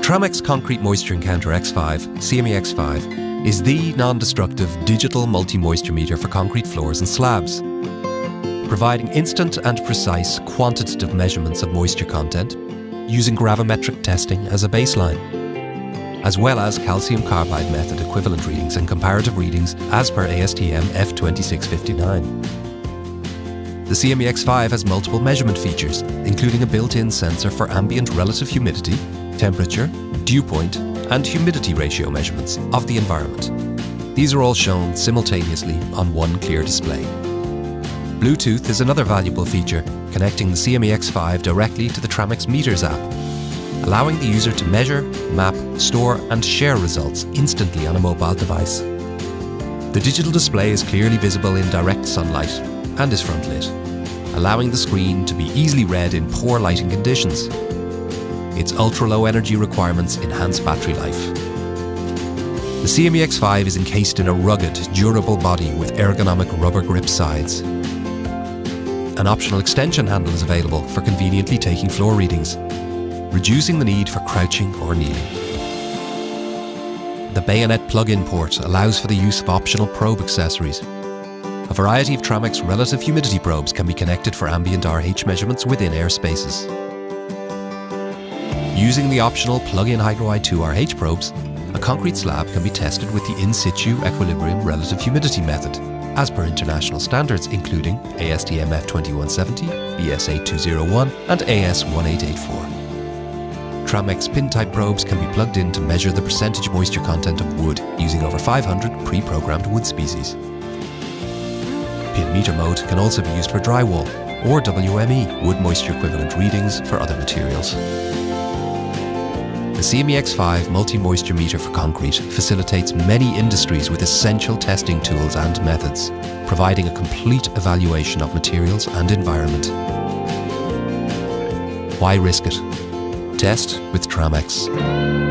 Tramex Concrete Moisture Encounter X5, CME X5, is the non-destructive digital multi-moisture meter for concrete floors and slabs, providing instant and precise quantitative measurements of moisture content using gravimetric testing as a baseline, as well as calcium carbide method equivalent readings and comparative readings as per ASTM F2659. The CME X5 has multiple measurement features, including a built-in sensor for ambient relative humidity, temperature, dew point, and humidity ratio measurements of the environment. These are all shown simultaneously on one clear display. Bluetooth is another valuable feature, connecting the CME X5 directly to the Tramex Meters app, allowing the user to measure, map, store, and share results instantly on a mobile device. The digital display is clearly visible in direct sunlight and is front lit, allowing the screen to be easily read in poor lighting conditions. Its ultra-low energy requirements enhance battery life. The CME X5 is encased in a rugged, durable body with ergonomic rubber grip sides. An optional extension handle is available for conveniently taking floor readings, reducing the need for crouching or kneeling. The bayonet plug-in port allows for the use of optional probe accessories. A variety of Tramex relative humidity probes can be connected for ambient RH measurements within airspaces. Using the optional plug-in Hydro i2 RH probes, a concrete slab can be tested with the in situ equilibrium relative humidity method, as per international standards including ASTM F2170, BS8201 and AS1884. Tramex pin-type probes can be plugged in to measure the percentage moisture content of wood using over 500 pre-programmed wood species. Pin meter mode can also be used for drywall, or WME, wood moisture equivalent readings for other materials. The CME X5 multi-moisture meter for concrete facilitates many industries with essential testing tools and methods, providing a complete evaluation of materials and environment. Why risk it? Test with Tramex.